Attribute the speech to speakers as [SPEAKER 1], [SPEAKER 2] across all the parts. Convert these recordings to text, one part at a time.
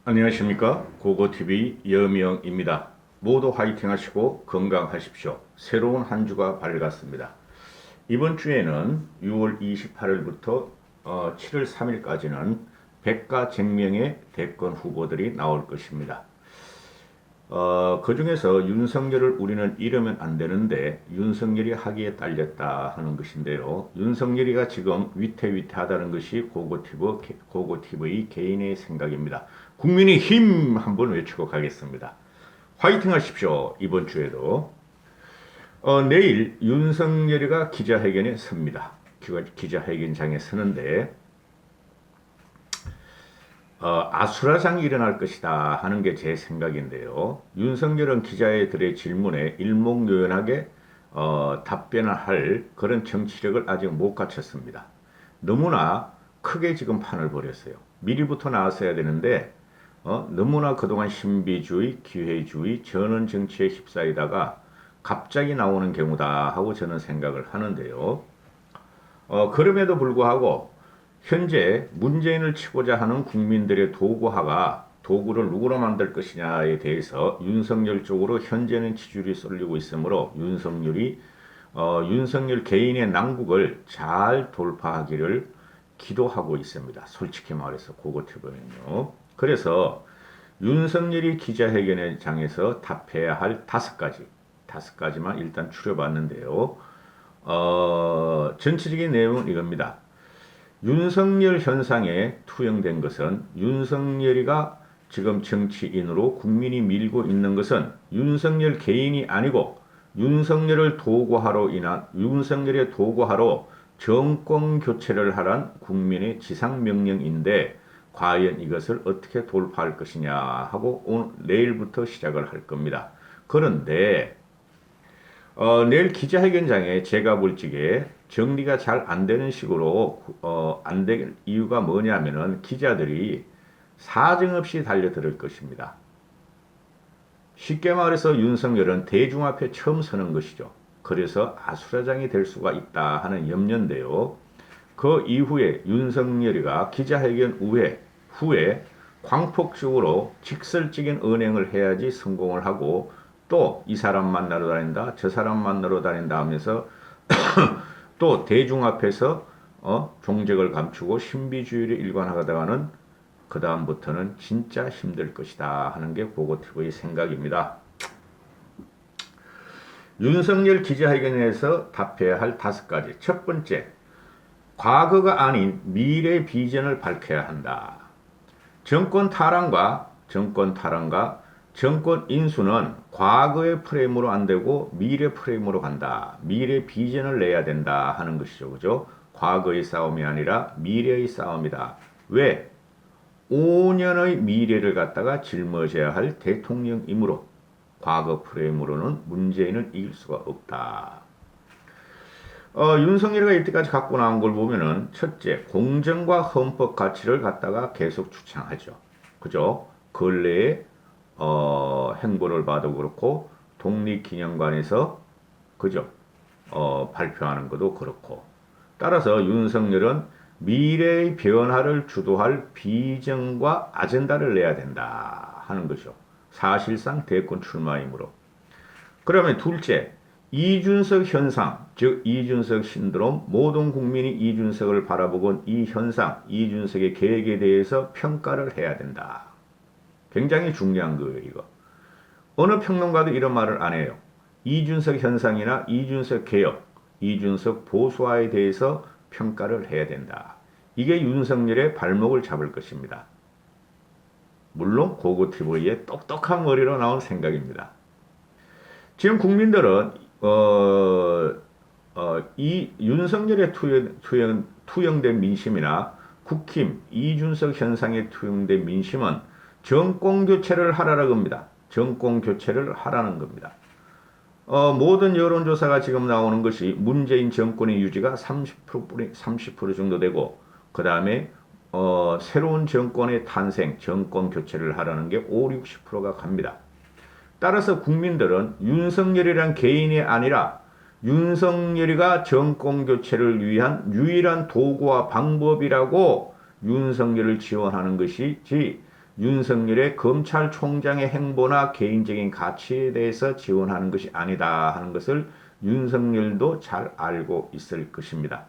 [SPEAKER 1] 안녕하십니까, 고고TV 여명입니다. 모두 화이팅 하시고 건강하십시오. 새로운 한 주가 밝았습니다. 이번 주에는 6월 28일부터 7월 3일까지는 백가쟁명의 대권 후보들이 나올 것입니다. 그 중에서 윤석열을 우리는 잃으면 안 되는데 윤석열이 하기에 딸렸다 하는 것인데요. 윤석열이가 지금 위태위태하다는 것이 고고TV 개인의 생각입니다. 국민의 힘 한번 외치고 가겠습니다. 화이팅 하십시오. 이번 주에도. 내일 윤석열이가 기자회견에 섭니다. 기자회견장에 서는데 아수라장이 일어날 것이다 하는 게 제 생각인데요. 윤석열은 기자들의 질문에 일목요연하게 답변을 할 그런 정치력을 아직 못 갖췄습니다. 너무나 크게 지금 판을 벌였어요. 미리부터 나왔어야 되는데 너무나 그동안 신비주의, 기회주의, 전원 정치에 휩싸이다가 갑자기 나오는 경우다 하고 저는 생각을 하는데요. 그럼에도 불구하고 현재 문재인을 치고자 하는 국민들의 도구를 누구로 만들 것이냐에 대해서 윤석열 쪽으로 현재는 지지율이 쏠리고 있으므로 윤석열 개인의 난국을 잘 돌파하기를 기도하고 있습니다. 솔직히 말해서 고고티브는요. 그래서 윤석열이 기자회견장에서 답해야 할 다섯 가지만 일단 추려봤는데요. 전체적인 내용은 이겁니다. 윤석열 현상에 투영된 것은 윤석열이가 지금 정치인으로 국민이 밀고 있는 것은 윤석열 개인이 아니고 윤석열의 도구하러 정권 교체를 하란 국민의 지상명령인데 과연 이것을 어떻게 돌파할 것이냐 하고 내일부터 시작을 할 겁니다. 그런데 내일 기자회견장에 제가 볼 적에 정리가 잘 안 되는 식으로 안 될 이유가 뭐냐면은 기자들이 사정없이 달려들 것입니다. 쉽게 말해서 윤석열은 대중 앞에 처음 서는 것이죠. 그래서 아수라장이 될 수가 있다 하는 염려인데요. 그 이후에 윤석열이가 기자회견 후에 광폭적으로 직설적인 언행을 해야지 성공을 하고 또 이 사람 만나러 다닌다, 저 사람 만나러 다닌다 하면서 또 대중 앞에서 종적을 감추고 신비주의를 일관하다가는 그 다음부터는 진짜 힘들 것이다 하는 게 고고TV의 생각입니다. 윤석열 기자회견에서 답해야 할 다섯 가지. 첫 번째, 과거가 아닌 미래 비전을 밝혀야 한다. 정권 탈환과 정권 인수는 과거의 프레임으로 안 되고 미래 프레임으로 간다. 미래 비전을 내야 된다 하는 것이죠. 그죠? 과거의 싸움이 아니라 미래의 싸움이다. 왜? 5년의 미래를 갖다가 짊어져야 할 대통령이므로 과거 프레임으로는 문재인을 이길 수가 없다. 윤석열이가 이때까지 갖고 나온 걸 보면은 첫째, 공정과 헌법 가치를 갖다가 계속 주창하죠. 그죠? 근래에 행보를 봐도 그렇고 독립기념관에서 그죠? 발표하는 것도 그렇고 따라서 윤석열은 미래의 변화를 주도할 비전과 아젠다를 내야 된다 하는 것이죠. 사실상 대권 출마이므로. 그러면 둘째, 이준석 현상, 즉 이준석 신드롬, 모든 국민이 이준석을 바라보고 이 현상, 이준석의 계획에 대해서 평가를 해야 된다. 굉장히 중요한 거예요, 이거. 어느 평론가도 이런 말을 안 해요. 이준석 현상이나 이준석 개혁, 이준석 보수화에 대해서 평가를 해야 된다. 이게 윤석열의 발목을 잡을 것입니다. 물론 고고TV의 똑똑한 머리로 나온 생각입니다. 지금 국민들은 이 윤석열의 투영된 민심이나 국힘 이준석 현상에 투영된 민심은 정권 교체를 하라는 겁니다. 정권 교체를 하라는 겁니다. 모든 여론조사가 지금 나오는 것이 문재인 정권의 유지가 30% 정도 되고 그 다음에 새로운 정권의 탄생, 정권 교체를 하라는 게 5, 60%가 갑니다. 따라서 국민들은 윤석열이란 개인이 아니라 윤석열이가 정권 교체를 위한 유일한 도구와 방법이라고 윤석열을 지원하는 것이지 윤석열의 검찰총장의 행보나 개인적인 가치에 대해서 지원하는 것이 아니다 하는 것을 윤석열도 잘 알고 있을 것입니다.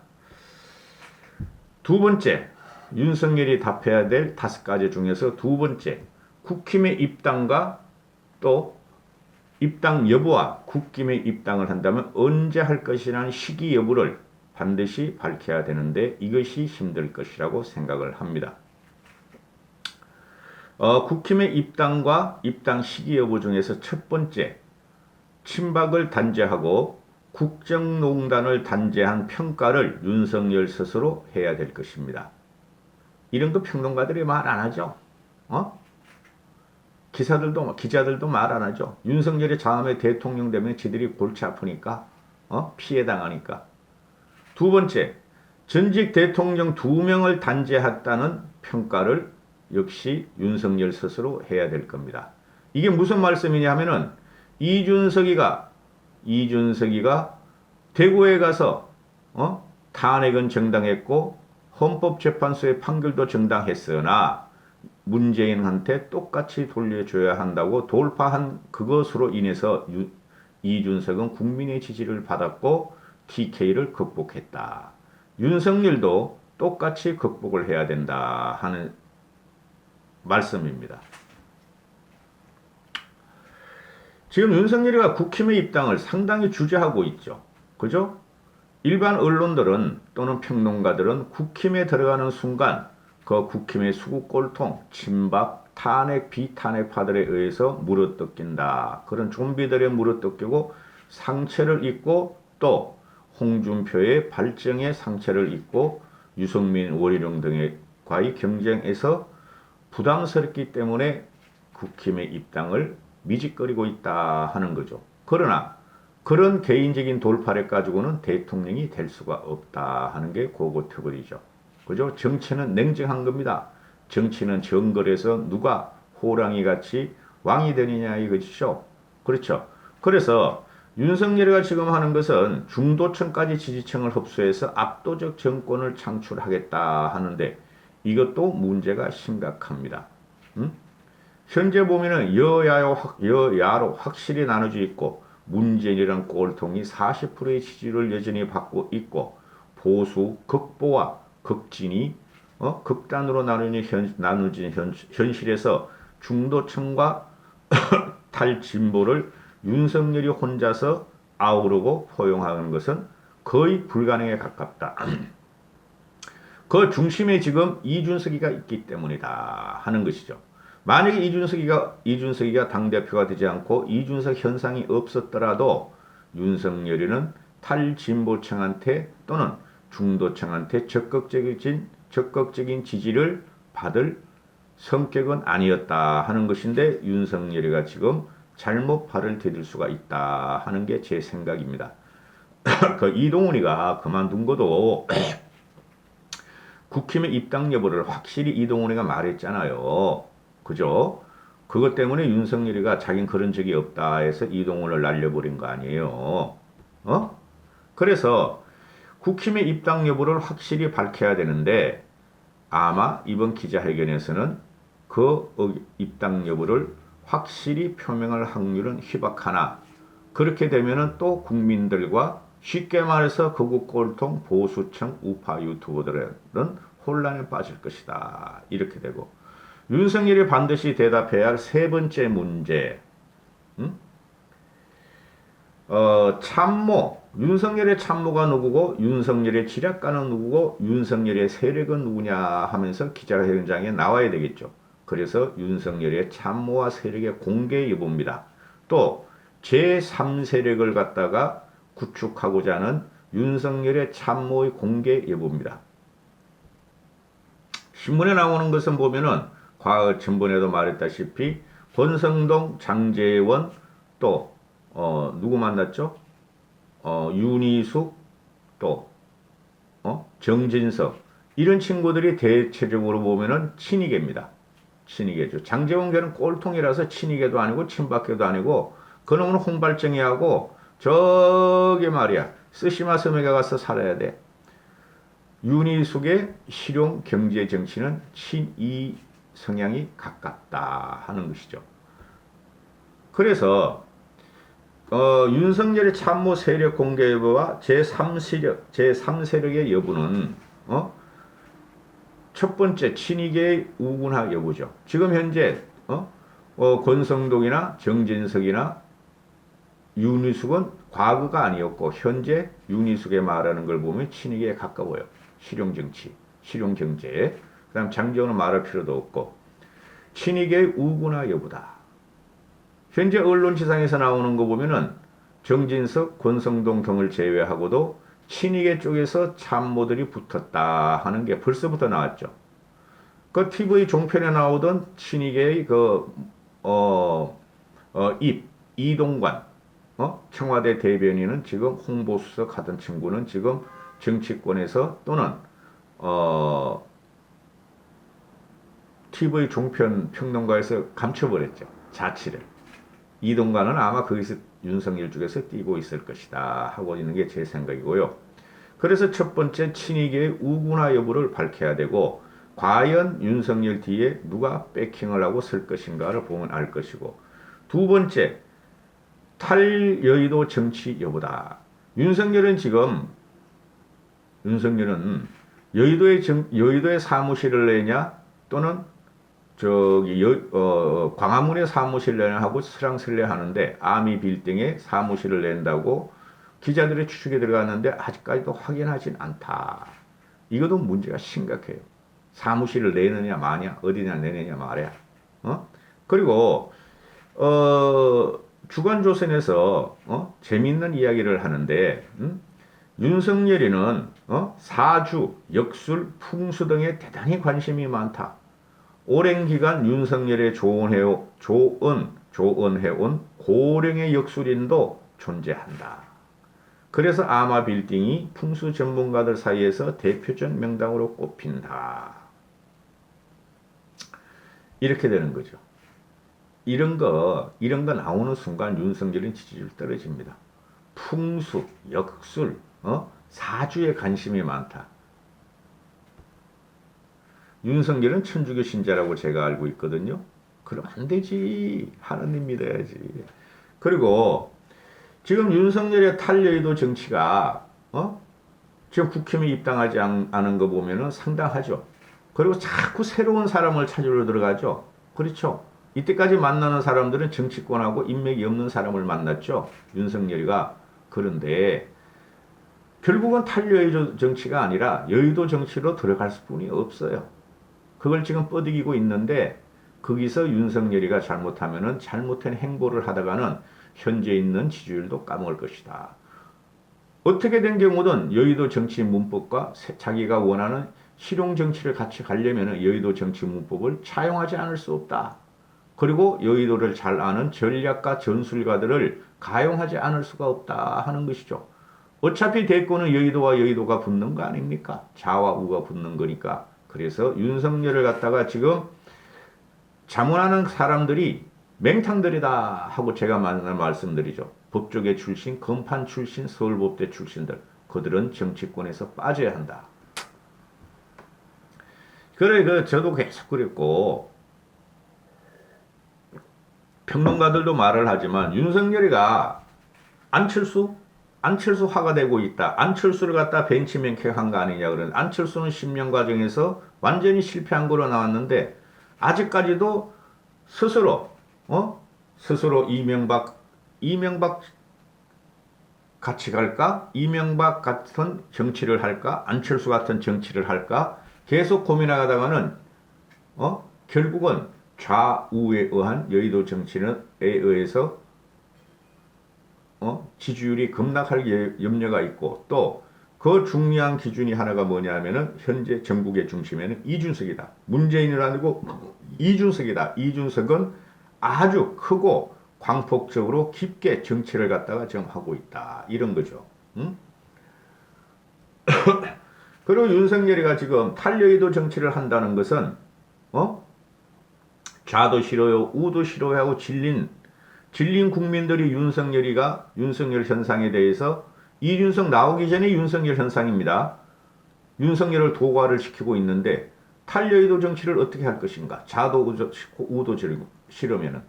[SPEAKER 1] 두 번째, 윤석열이 답해야 될 5가지 중에서 두 번째, 국힘의 입당과 또 입당 여부와 국힘의 입당을 한다면 언제 할 것이라는 시기 여부를 반드시 밝혀야 되는데 이것이 힘들 것이라고 생각을 합니다. 국힘의 입당과 입당 시기 여부 중에서 첫 번째, 친박을 단죄하고 국정농단을 단죄한 평가를 윤석열 스스로 해야 될 것입니다. 이런 거 평론가들이 말 안 하죠. 기자들도 말 안 하죠. 윤석열이 다음에 대통령 되면 지들이 골치 아프니까, 피해 당하니까. 두 번째, 전직 대통령 2명을 단죄했다는 평가를 역시 윤석열 스스로 해야 될 겁니다. 이게 무슨 말씀이냐 하면은 이준석이가 대구에 가서 탄핵은 정당했고 헌법재판소의 판결도 정당했으나 문재인한테 똑같이 돌려줘야 한다고 돌파한 그것으로 인해서 이준석은 국민의 지지를 받았고 TK를 극복했다. 윤석열도 똑같이 극복을 해야 된다 하는 말씀입니다. 지금 윤석열이가 국힘의 입당을 상당히 주저하고 있죠. 그죠? 일반 언론들은 또는 평론가들은 국힘에 들어가는 순간 그 국힘의 수구꼴통, 친박, 탄핵, 비탄핵파들에 의해서 물어뜯긴다. 그런 좀비들의 물어뜯기고 상처를 입고 또 홍준표의 발정의 상처를 입고 유승민, 원희룡 등과의 경쟁에서 부담스럽기 때문에 국힘의 입당을 미직거리고 있다 하는 거죠. 그러나 그런 개인적인 돌파를 가지고는 대통령이 될 수가 없다 하는 게 고고터블이죠. 그죠? 정치는 냉정한 겁니다. 정치는 정글에서 누가 호랑이같이 왕이 되느냐 이것이죠. 그렇죠. 그래서 윤석열이가 지금 하는 것은 중도층까지 지지층을 흡수해서 압도적 정권을 창출하겠다 하는데 이것도 문제가 심각합니다. 현재 보면은 여야로 확실히 나눠져 있고 문재인이라는 꼴통이 40%의 지지를 여전히 받고 있고 보수, 극보와 극진이 극단으로 나누어진 현실에서 중도층과 탈진보를 윤석열이 혼자서 아우르고 포용하는 것은 거의 불가능에 가깝다. 그 중심에 지금 이준석이가 있기 때문이다 하는 것이죠. 만약에 이준석이가 당대표가 되지 않고 이준석 현상이 없었더라도 윤석열이는 탈진보층한테 또는 중도층한테 적극적인 지지를 받을 성격은 아니었다 하는 것인데 윤석열이가 지금 잘못 발을 디딜 수가 있다 하는 게 제 생각입니다. 그 이동훈이가 그만둔 것도 국힘의 입당 여부를 확실히 이동훈이가 말했잖아요. 그죠? 그것 때문에 윤석열이가 자긴 그런 적이 없다 해서 이동훈을 날려버린 거 아니에요. 그래서 국힘의 입당 여부를 확실히 밝혀야 되는데 아마 이번 기자회견에서는 그 입당 여부를 확실히 표명할 확률은 희박하나 그렇게 되면은 또 국민들과 쉽게 말해서 극우 꼴통 보수층 우파 유튜버들은 혼란에 빠질 것이다. 이렇게 되고 윤석열이 반드시 대답해야 할 세 번째 문제 참모 윤석열의 참모가 누구고 윤석열의 지략가는 누구고 윤석열의 세력은 누구냐 하면서 기자회견장에 나와야 되겠죠. 그래서 윤석열의 참모와 세력의 공개 여부입니다. 또 제3세력을 갖다가 구축하고자 하는 윤석열의 참모의 공개 여부입니다. 신문에 나오는 것은 보면은 과거 전번에도 말했다시피 권성동, 장제원 또 누구 만났죠? 윤희숙 또 정진석 이런 친구들이 대체적으로 보면은 친이계입니다. 친이계죠. 장제원계는 꼴통이라서 친이계도 아니고 친박계도 아니고 그놈은 홍발정이하고 저기 말이야 쓰시마 섬에 가서 살아야 돼. 윤희숙의 실용 경제 정치는 친이 성향이 가깝다 하는 것이죠. 그래서 윤석열의 참모 세력 공개 여부와 제3세력의 여부는 첫 번째 친이계의 우군화 여부죠. 지금 현재 권성동이나 정진석이나 윤희숙은 과거가 아니었고 현재 윤희숙의 말하는 걸 보면 친이계에 가까워요. 실용정치, 실용경제. 그 다음 장재원은 말할 필요도 없고 친이계의 우군화 여부다. 현재 언론지상에서 나오는 거 보면은 정진석, 권성동 등을 제외하고도 친이계 쪽에서 참모들이 붙었다 하는 게 벌써부터 나왔죠. 그 TV 종편에 나오던 친이계의 이동관, 청와대 대변인은 지금 홍보수석 하던 친구는 지금 정치권에서 또는, TV 종편 평론가에서 감춰버렸죠. 자취를. 이동관은 아마 거기서 윤석열 쪽에서 뛰고 있을 것이다 하고 있는 게 제 생각이고요. 그래서 첫 번째 친이계의 우군화 여부를 밝혀야 되고 과연 윤석열 뒤에 누가 백킹을 하고 설 것인가를 보면 알 것이고 두 번째 탈여의도 정치 여부다. 윤석열은 여의도에 사무실을 내냐 또는 광화문에 사무실 내냐 하고 설랑설레 하는데 아미 빌딩에 사무실을 낸다고 기자들의 추측에 들어갔는데 아직까지도 확인하진 않다. 이것도 문제가 심각해요. 사무실을 내느냐 마냐 어디냐 내느냐 말이야. 그리고 주간조선에서 재밌는 이야기를 하는데 윤석열이는 사주, 역술, 풍수 등에 대단히 관심이 많다. 오랜 기간 윤석열의 조언해온 고령의 역술인도 존재한다. 그래서 아마 빌딩이 풍수 전문가들 사이에서 대표적 명당으로 꼽힌다. 이렇게 되는 거죠. 이런 거 나오는 순간 윤석열은 지지율 떨어집니다. 풍수, 역술, 사주에 관심이 많다. 윤석열은 천주교 신자라고 제가 알고 있거든요. 그럼 안 되지. 하느님 믿어야지. 그리고 지금 윤석열의 탈여의도 정치가 지금 국힘에 입당하지 않은 거 보면은 상당하죠. 그리고 자꾸 새로운 사람을 찾으러 들어가죠. 그렇죠. 이때까지 만나는 사람들은 정치권하고 인맥이 없는 사람을 만났죠. 윤석열이가. 그런데 결국은 탈여의도 정치가 아니라 여의도 정치로 들어갈 수뿐이 없어요. 그걸 지금 뻗이기고 있는데 거기서 윤석열이가 잘못하면은 잘못된 행보를 하다가는 현재 있는 지지율도 까먹을 것이다. 어떻게 된 경우든 여의도 정치 문법과 자기가 원하는 실용 정치를 같이 가려면 여의도 정치 문법을 차용하지 않을 수 없다. 그리고 여의도를 잘 아는 전략가 전술가들을 가용하지 않을 수가 없다 하는 것이죠. 어차피 대권은 여의도와 여의도가 붙는 거 아닙니까? 좌와 우가 붙는 거니까. 그래서 윤석열을 갖다가 지금 자문하는 사람들이 맹탕들이다 하고 제가 맨날 말씀드리죠. 법조계 출신, 검판 출신, 서울법대 출신들. 그들은 정치권에서 빠져야 한다. 그래, 저도 계속 그랬고, 평론가들도 말을 하지만, 윤석열이가 안철수화가 되고 있다. 안철수를 갖다 벤치맨킹한 거 아니냐 그러는. 안철수는 10년 과정에서 완전히 실패한 거로 나왔는데, 아직까지도 스스로 이명박 같이 갈까? 이명박 같은 정치를 할까? 안철수 같은 정치를 할까? 계속 고민하다가는 결국은 좌우에 의한 여의도 정치에 의해서 지지율이 급락할 염려가 있고 또 그 중요한 기준이 하나가 뭐냐면은 현재 전국의 중심에는 이준석이다. 문재인은 아니고 이준석이다. 이준석은 아주 크고 광폭적으로 깊게 정치를 갖다가 지금 하고 있다. 이런 거죠. 그리고 윤석열이가 지금 탈여의도 정치를 한다는 것은 좌도 싫어요, 우도 싫어하고 질린 국민들이 윤석열 현상에 대해서 이준석 나오기 전에 윤석열 현상입니다. 윤석열을 도과를 시키고 있는데 탈여의도 정치를 어떻게 할 것인가? 자도 우도 싫으면은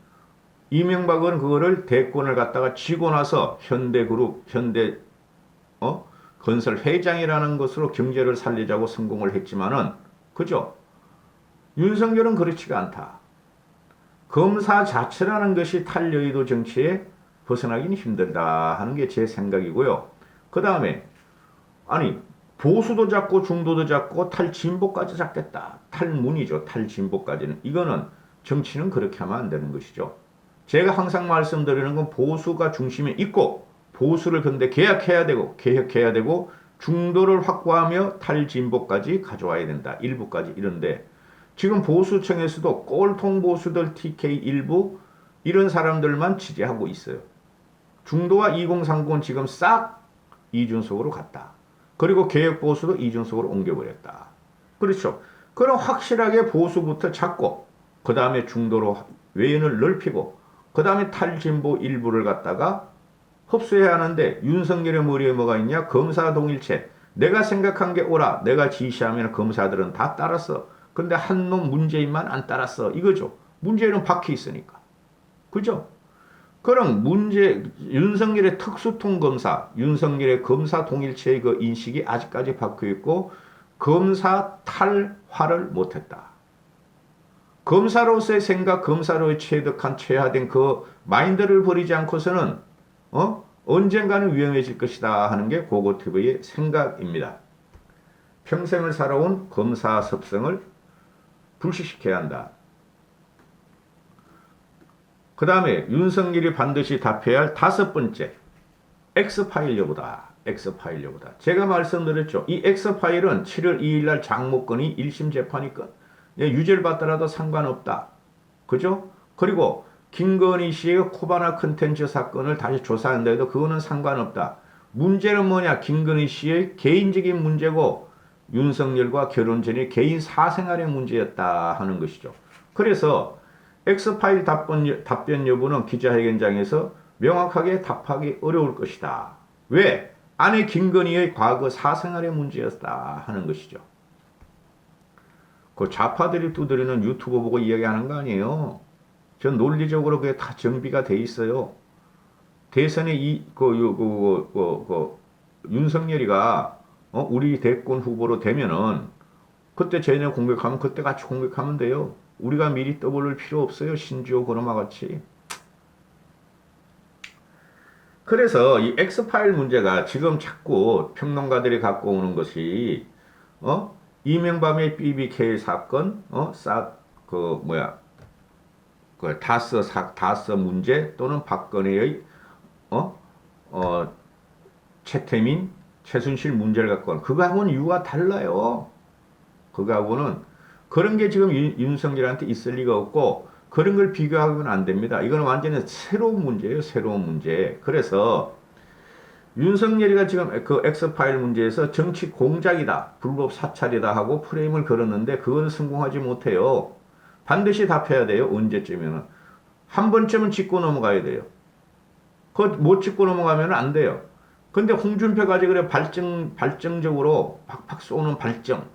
[SPEAKER 1] 이명박은 그거를 대권을 갖다가 쥐고 나서 현대그룹, 현대 건설 회장이라는 것으로 경제를 살리자고 성공을 했지만은 그죠? 윤석열은 그렇지가 않다. 검사 자체라는 것이 탈여의도 정치에 벗어나기는 힘들다 하는 게 제 생각이고요. 그 다음에 아니 보수도 잡고 중도도 잡고 탈진보까지 잡겠다. 탈문이죠. 탈진보까지는. 이거는 정치는 그렇게 하면 안 되는 것이죠. 제가 항상 말씀드리는 건 보수가 중심에 있고 보수를 근데 개혁해야 되고 중도를 확보하며 탈진보까지 가져와야 된다. 일부까지 이런데 지금 보수층에서도 꼴통 보수들 TK 일부 이런 사람들만 지지하고 있어요. 중도와 2030은 지금 싹 이준석으로 갔다. 그리고 개혁보수도 이준석으로 옮겨버렸다. 그렇죠. 그럼 확실하게 보수부터 잡고 그 다음에 중도로 외연을 넓히고 그 다음에 탈진보 일부를 갖다가 흡수해야 하는데 윤석열의 머리에 뭐가 있냐? 검사 동일체. 내가 생각한 게 옳아. 내가 지시하면 검사들은 다 따랐어. 근데 한 놈 문재인만 안 따랐어. 이거죠. 문재인은 박혀 있으니까. 그죠? 그럼 윤석열의 특수통 검사, 윤석열의 검사 동일체의 그 인식이 아직까지 박혀 있고 검사 탈화를 못했다. 검사로서의 생각, 검사로의 체득한 체화된 그 마인드를 버리지 않고서는 언젠가는 위험해질 것이다 하는 게 고고TV의 생각입니다. 평생을 살아온 검사 습성을 불식시켜야 한다. 그 다음에 윤석열이 반드시 답해야 할 다섯 번째, X파일 여부다. X파일 여부다. 제가 말씀드렸죠. 이 X파일은 7월 2일 날 장모건이 1심 재판이건 유죄를 받더라도 상관없다. 그죠? 그리고 김건희 씨의 코바나 컨텐츠 사건을 다시 조사한다 해도 그거는 상관없다. 문제는 뭐냐? 김건희 씨의 개인적인 문제고 윤석열과 결혼 전에 개인 사생활의 문제였다 하는 것이죠. 그래서 X파일 답변 여부는 기자회견장에서 명확하게 답하기 어려울 것이다. 왜? 아내 김건희의 과거 사생활의 문제였다 하는 것이죠. 그 좌파들이 두드리는 유튜브 보고 이야기하는 거 아니에요. 전 논리적으로 그게 다 정비가 돼 있어요. 대선에 윤석열이가 우리 대권 후보로 되면은 그때 쟤네 공격하면 그때 같이 공격하면 돼요. 우리가 미리 떠벌릴 필요 없어요. 신지호 그놈아 같이. 그래서 이 X파일 문제가 지금 자꾸 평론가들이 갖고 오는 것이 이명박의 BBK 사건, 다스 문제 또는 박근혜의 최태민, 최순실 문제를 갖고 오는 그거하고는 이유가 달라요. 그거하고는 그런 게 지금 윤석열한테 있을 리가 없고 그런 걸 비교하면 안 됩니다. 이건 완전히 새로운 문제예요. 새로운 문제. 그래서 윤석열이가 지금 그 X파일 문제에서 정치 공작이다. 불법 사찰이다 하고 프레임을 걸었는데 그건 성공하지 못해요. 반드시 답해야 돼요. 언제쯤에는. 한 번쯤은 짚고 넘어가야 돼요. 그거 못 짚고 넘어가면 안 돼요. 근데 홍준표까지 그래 발정적으로 팍팍 쏘는 발정.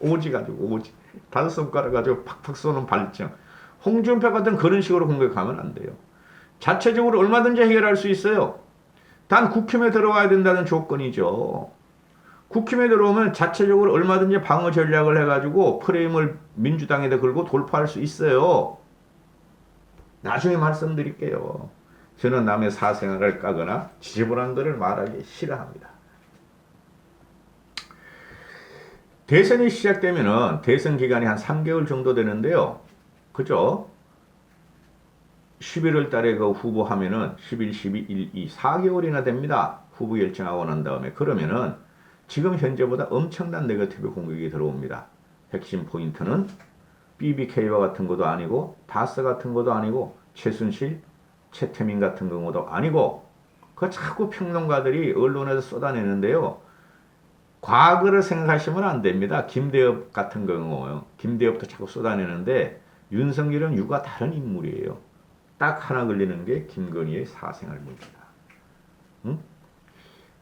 [SPEAKER 1] 오지 가지고 오지. 다섯 손가락 가지고 팍팍 쏘는 발정. 홍준표 같은 그런 식으로 공격하면 안 돼요. 자체적으로 얼마든지 해결할 수 있어요. 단 국힘에 들어와야 된다는 조건이죠. 국힘에 들어오면 자체적으로 얼마든지 방어 전략을 해가지고 프레임을 민주당에다 걸고 돌파할 수 있어요. 나중에 말씀드릴게요. 저는 남의 사생활을 까거나 지저분한 것을 말하기 싫어합니다. 대선이 시작되면은 대선 기간이 한 3개월 정도 되는데요. 그죠? 11월 달에 그 후보 하면은 11, 12, 1, 2, 4개월이나 됩니다. 후보 결정하고 난 다음에. 그러면은 지금 현재보다 엄청난 네거티브 공격이 들어옵니다. 핵심 포인트는 BBK와 같은 것도 아니고 다스 같은 것도 아니고 최순실, 최태민 같은 경우도 아니고 그 자꾸 평론가들이 언론에서 쏟아내는데요. 과거를 생각하시면 안 됩니다. 김대엽 같은 경우요. 김대엽도 자꾸 쏟아내는데 윤석열은 유가 다른 인물이에요. 딱 하나 걸리는 게 김건희의 사생활 문제다. 응?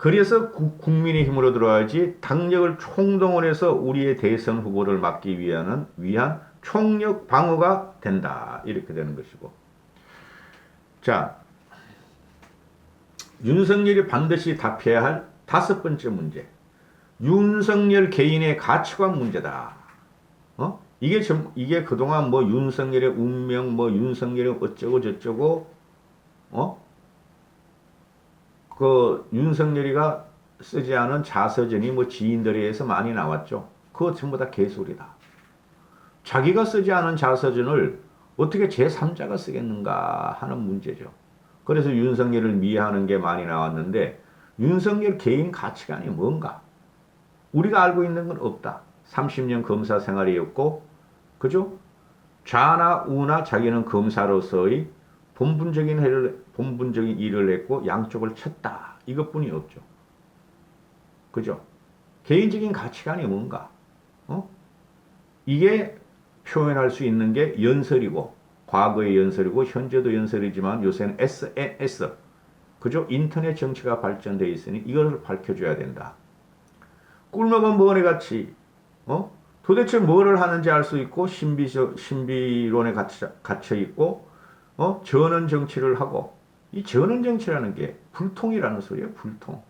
[SPEAKER 1] 그래서 국민의힘으로 들어와야지 당력을 총동원해서 우리의 대선 후보를 막기 위한 총력 방어가 된다. 이렇게 되는 것이고. 자, 윤석열이 반드시 답해야 할 다섯 번째 문제. 윤석열 개인의 가치관 문제다. 이게 그동안 뭐 윤석열의 운명, 뭐 윤석열의 어쩌고 저쩌고, 그 윤석열이가 쓰지 않은 자서전이 뭐 지인들에 의해서 많이 나왔죠. 그거 전부 다 개소리다. 자기가 쓰지 않은 자서전을 어떻게 제3자가 쓰겠는가 하는 문제죠. 그래서 윤석열을 미화하는 게 많이 나왔는데 윤석열 개인 가치관이 뭔가? 우리가 알고 있는 건 없다. 30년 검사 생활이었고, 그죠? 좌나 우나 자기는 검사로서의 본분적인 일을 했고 양쪽을 쳤다. 이것뿐이 없죠. 그죠? 개인적인 가치관이 뭔가? 이게 표현할 수 있는 게 연설이고, 과거의 연설이고 현재도 연설이지만 요새는 SNS, 그죠? 인터넷 정치가 발전되어 있으니 이걸 밝혀줘야 된다. 꿀먹은 머리 같이 도대체 뭐를 하는지 알 수 있고 신비론에 갇혀 있고 전원 정치를 하고, 이 전원 정치라는 게 불통이라는 소리예요. 불통.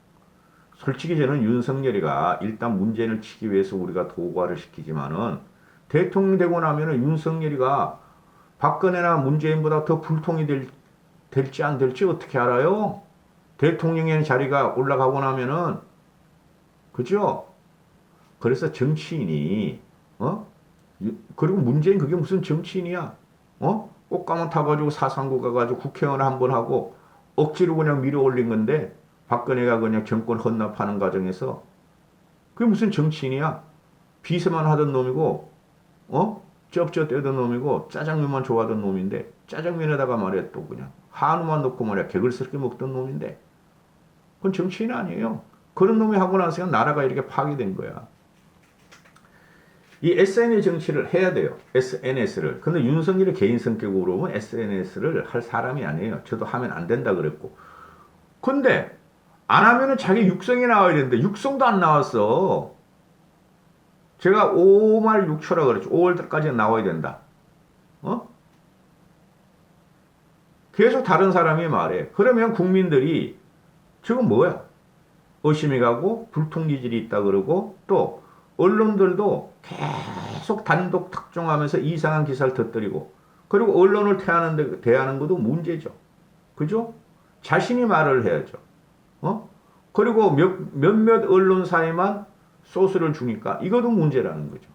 [SPEAKER 1] 솔직히 저는 윤석열이가 일단 문재인을 치기 위해서 우리가 도구화를 시키지만은 대통령 되고 나면은 윤석열이가 박근혜나 문재인보다 더 불통이 될지 안 될지 어떻게 알아요? 대통령의 자리가 올라가고 나면은, 그죠? 그래서 정치인이 그리고 문재인 그게 무슨 정치인이야? 꽃가만 타가지고 사상구 가가지고 국회의원 한 번 하고 억지로 그냥 밀어 올린 건데 박근혜가 그냥 정권 헌납하는 과정에서 그게 무슨 정치인이야? 비서만 하던 놈이고 쩝쩝 떼던 놈이고 짜장면만 좋아하던 놈인데 짜장면에다가 말이야 또 그냥 한우만 넣고 말이야 개걸스럽게 먹던 놈인데 그건 정치인 아니에요. 그런 놈이 하고 나서 나라가 이렇게 파괴된 거야. 이 SNS 정치를 해야 돼요. SNS를. 근데 윤석열이 개인 성격으로 보면 SNS를 할 사람이 아니에요. 저도 하면 안 된다 그랬고. 근데 안 하면은 자기 육성이 나와야 되는데 육성도 안 나왔어. 제가 5말 6초라 그랬죠. 5월까지 나와야 된다. 계속 다른 사람이 말해. 그러면 국민들이 지금 뭐야? 의심이 가고 불통기질이 있다 그러고 또 언론들도 계속 단독 특종하면서 이상한 기사를 터뜨리고 그리고 언론을 대하는 것도 문제죠. 그죠? 자신이 말을 해야죠. 그리고 몇몇 언론사에만 소스를 주니까 이것도 문제라는 거죠.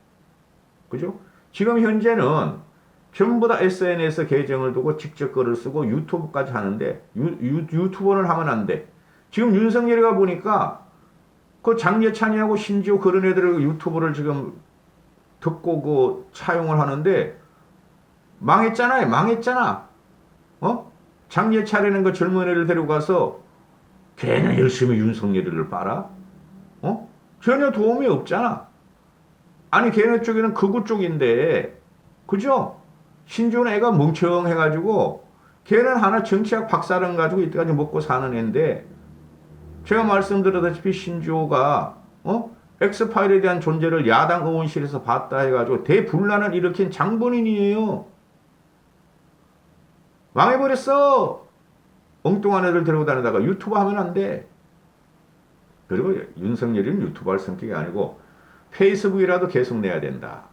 [SPEAKER 1] 그죠? 지금 현재는 전부 다 SNS 계정을 두고 직접 글을 쓰고 유튜브까지 하는데 유튜버는 하면 안 돼. 지금 윤석열이가 보니까 그 장예찬이하고 심지어 그런 애들을 유튜브를 지금 듣고 그 차용을 하는데 망했잖아요. 망했잖아. 장예찬이라는 그 젊은 애를 데리고 가서 걔는 열심히 윤석열이를 빨아? 전혀 도움이 없잖아. 아니 걔네 쪽에는 극우 쪽인데 그죠? 신준 애가 멍청해가지고 걔는 하나 정치학 박사를 가지고 이때까지 먹고 사는 애인데 제가 말씀드렸다시피 신주호가 엑스파일에 대한 존재를 야당 의원실에서 봤다 해가지고 대분란을 일으킨 장본인이에요. 망해버렸어. 엉뚱한 애들 데리고 다니다가 유튜브 하면 안 돼. 그리고 윤석열이는 유튜브 할 성격이 아니고 페이스북이라도 계속 내야 된다.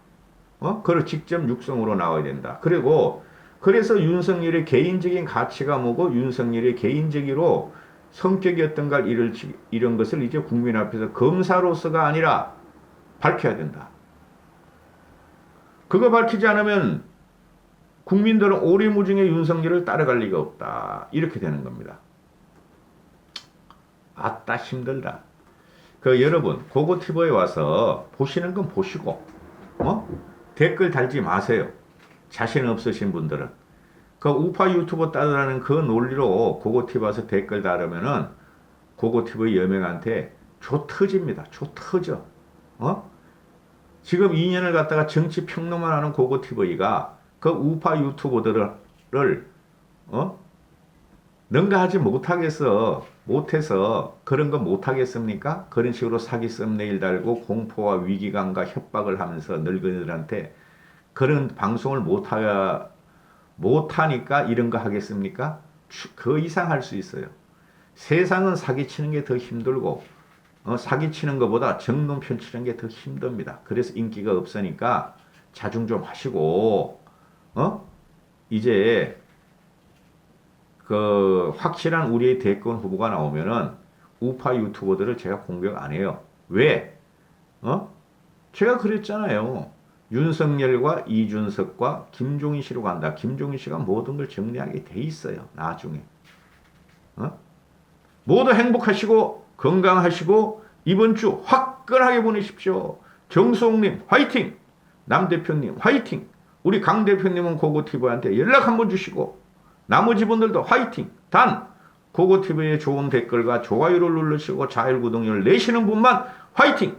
[SPEAKER 1] 그걸 직접 육성으로 나와야 된다. 그리고 그래서 윤석열의 개인적인 가치가 뭐고 윤석열의 개인적으로 성격이 어떤가 이런 것을 이제 국민 앞에서 검사로서가 아니라 밝혀야 된다. 그거 밝히지 않으면 국민들은 오리무중에 윤석열을 따라갈 리가 없다. 이렇게 되는 겁니다. 아따 힘들다. 여러분 고고티브에 와서 보시는 건 보시고 댓글 달지 마세요. 자신 없으신 분들은. 우파 유튜버 따르라는 그 논리로 고고티브 와서 댓글 달으면은 고고티브 여명한테 조 터집니다. 조 터져. 지금 2년을 갖다가 정치 평론만 하는 고고티브가 그 우파 유튜버들을 뭔가 하지 못하겠어. 못해서 그런 거 못하겠습니까? 그런 식으로 사기 썸네일 달고 공포와 위기감과 협박을 하면서 늙은이들한테 그런 방송을 못하니까 이런 거 하겠습니까? 그 이상 할 수 있어요. 세상은 사기치는 게 더 힘들고 사기치는 것보다 정론 펼치는 게 더 힘듭니다. 그래서 인기가 없으니까 자중 좀 하시고 이제 그 확실한 우리의 대권 후보가 나오면은 우파 유튜버들을 제가 공격 안 해요. 왜? 제가 그랬잖아요. 윤석열과 이준석과 김종인 씨로 간다. 김종인 씨가 모든 걸 정리하게 돼 있어요. 나중에. 모두 행복하시고 건강하시고 이번 주 화끈하게 보내십시오. 정수홍님 화이팅! 남 대표님 화이팅! 우리 강 대표님은 고고TV한테 연락 한번 주시고 나머지 분들도 화이팅! 단 고고TV의 좋은 댓글과 좋아요를 누르시고 자율 구독료를 내시는 분만 화이팅!